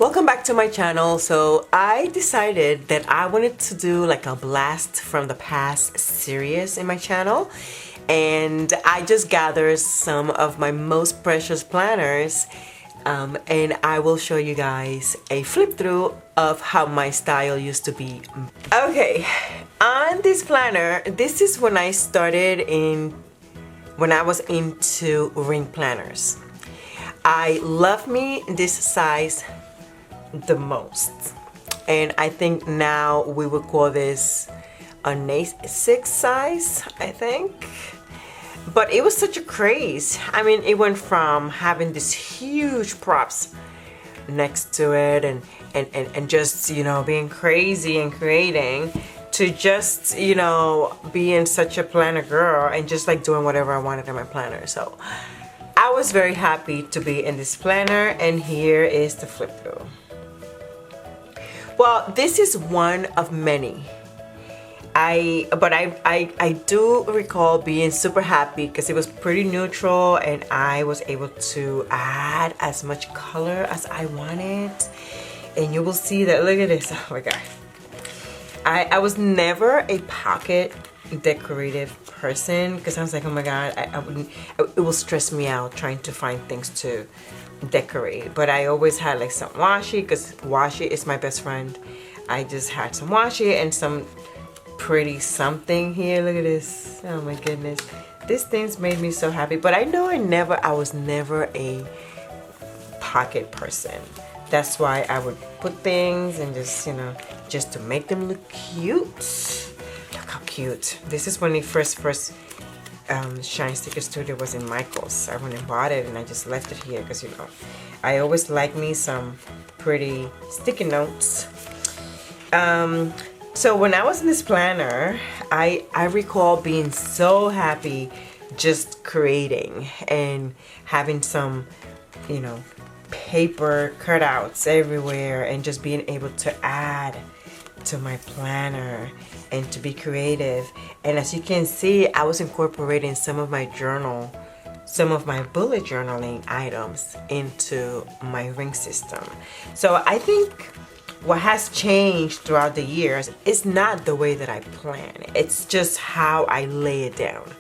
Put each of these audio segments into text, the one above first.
Welcome back to my channel. So I decided that I wanted to do like a blast from the past series in my channel, and I just gathered some of my most precious planners, and I will show you guys a flip through of how my style used to be. Okay, on this planner, this is when I started when I was into ring planners. I love me this size the most, and I think now we would call this a NA6 size, I think. But it was such a craze. I mean, it went from having these huge props next to it and just, you know, being crazy and creating, to just, you know, being such a planner girl and just like doing whatever I wanted in my planner. So I was very happy to be in this planner, and here is the flip through. Well, this is one of many. I do recall being super happy because it was pretty neutral and I was able to add as much color as I wanted. And you will see that, look at this, oh my god. I was never a pocket decorative person because I was like, oh my god, it will stress me out trying to find things to decorate. But I always had like some washi, because washi is my best friend. I just had some washi and some pretty something here. Look at this, oh my goodness, these things made me so happy. But I know I was never a pocket person. That's why I would put things and just, you know, just to make them look cute. Look how cute. This is when the first Shine Sticker Studio was in Michael's. I went and bought it and I just left it here because, you know, I always like me some pretty sticky notes. So when I was in this planner, I recall being so happy just creating and having some, you know, paper cutouts everywhere and just being able to add to my planner and to be creative. And as you can see, I was incorporating some of my bullet journaling items into my ring system. So I think what has changed throughout the years is not the way that I plan. It's just how I lay it down.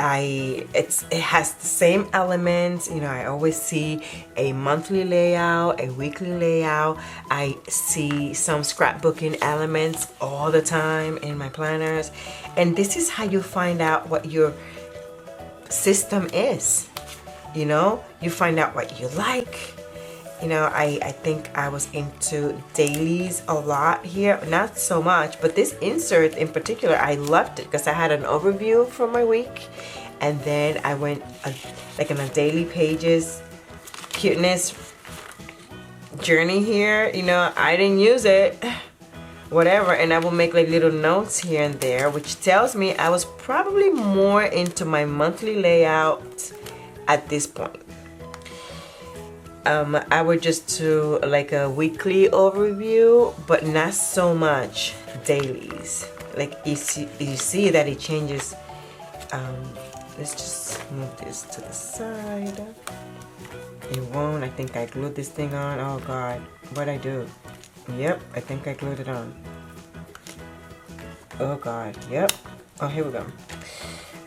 It has the same elements, you know. I always see a monthly layout, a weekly layout. I see some scrapbooking elements all the time in my planners. And this is how you find out what your system is. You know, you find out what you like. You know, I think I was into dailies a lot here. Not so much, but this insert in particular, I loved it because I had an overview for my week. And then I went like in a daily pages cuteness journey here. You know, I didn't use it, whatever. And I will make like little notes here and there, which tells me I was probably more into my monthly layout at this point. I would just do like a weekly overview, but not so much dailies. Like you see that it changes. Let's just move this to the side. It won't. I think I glued this thing on. Oh god, what'd I do? Yep, I think I glued it on. Oh god, yep. Oh, here we go.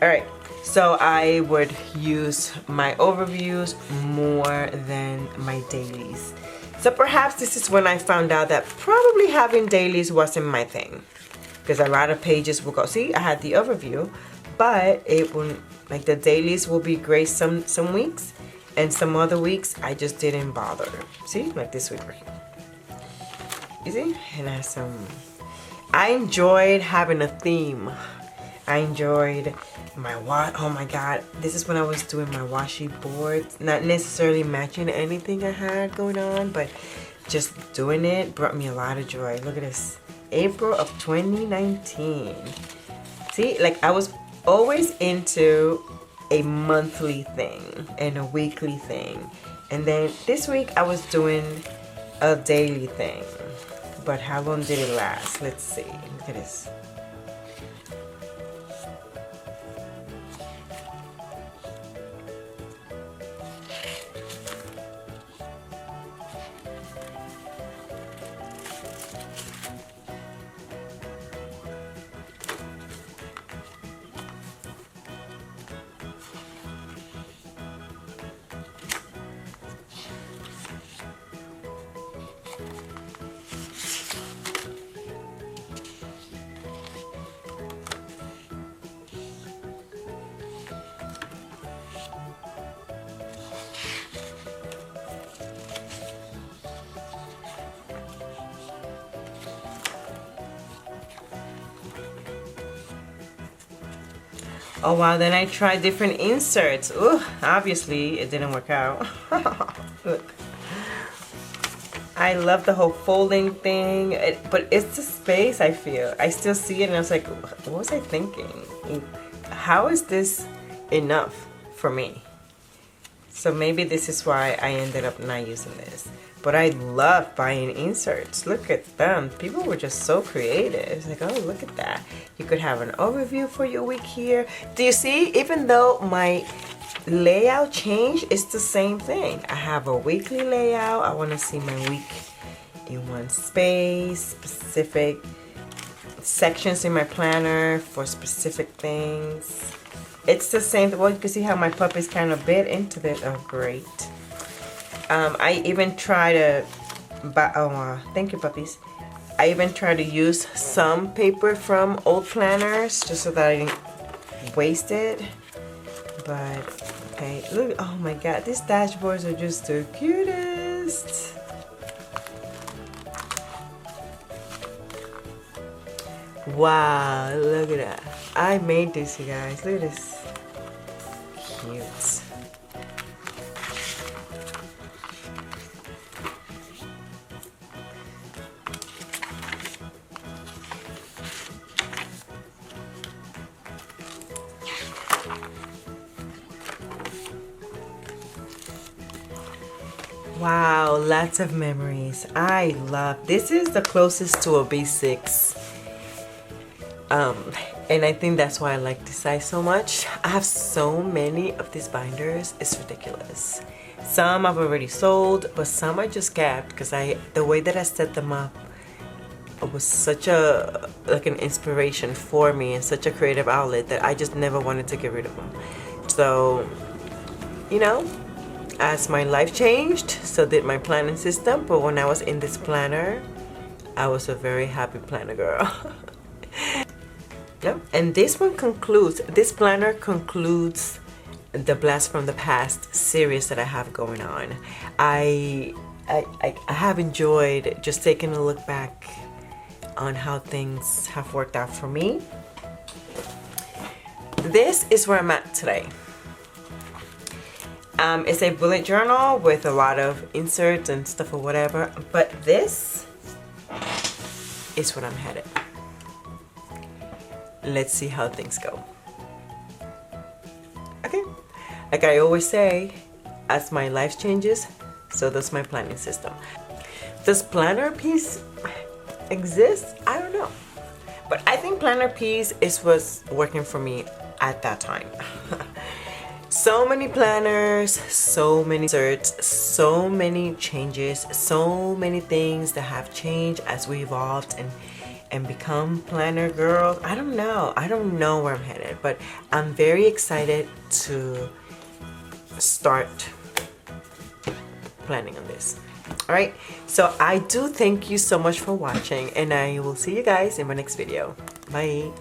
Alright, so I would use my overviews more than my dailies. So perhaps this is when I found out that probably having dailies wasn't my thing. Because a lot of pages will go, see, I had the overview, but it wouldn't, like the dailies will be great some weeks, and some other weeks I just didn't bother. See, like this week right here. You see? And I have some, I enjoyed having a theme. I enjoyed my oh my god, this is when I was doing my washi boards, not necessarily matching anything I had going on, but just doing it brought me a lot of joy. Look at this, April of 2019. See, like I was always into a monthly thing and a weekly thing, and then this week I was doing a daily thing. But how long did it last? Let's see. Look at this. Oh wow, then I tried different inserts. Ooh, obviously it didn't work out. Look. I love the whole folding thing, but it's the space, I feel. I still see it and I was like, what was I thinking? How is this enough for me? So maybe this is why I ended up not using this. But I love buying inserts. Look at them. People were just so creative. It's like, oh, look at that. You could have an overview for your week here. Do you see? Even though my layout changed, it's the same thing. I have a weekly layout. I want to see my week in one space, specific sections in my planner for specific things. It's the same. Well, you can see how my puppies kind of bit into this. Oh, great. I even try to buy, thank you, puppies. I even try to use some paper from old planners just so that I didn't waste it. But, okay, look, oh my God, these dashboards are just the cutest. Wow, look at that. I made this, you guys. Look at this. Cute. Wow, lots of memories. I love this. Is the closest to a B6. And I think that's why I like this size so much. I have so many of these binders. It's ridiculous. Some I've already sold, but some I just kept because the way that I set them up, it was such a an inspiration for me and such a creative outlet that I just never wanted to get rid of them. So, you know, as my life changed, so did my planning system. But when I was in this planner, I was a very happy planner girl. Yep. And this planner concludes the Blast from the Past series that I have going on. I have enjoyed just taking a look back on how things have worked out for me. This is where I'm at today. It's a bullet journal with a lot of inserts and stuff or whatever, but this is where I'm headed. Let's see how things go. Okay, like I always say, as my life changes, so does my planning system. Does planner piece exist? I don't know, but I think planner piece was working for me at that time. So many planners, so many inserts, so many changes, so many things that have changed as we evolved and become planner girls. I don't know where I'm headed, but I'm very excited to start planning on this. All right, so I do thank you so much for watching, and I will see you guys in my next video. Bye.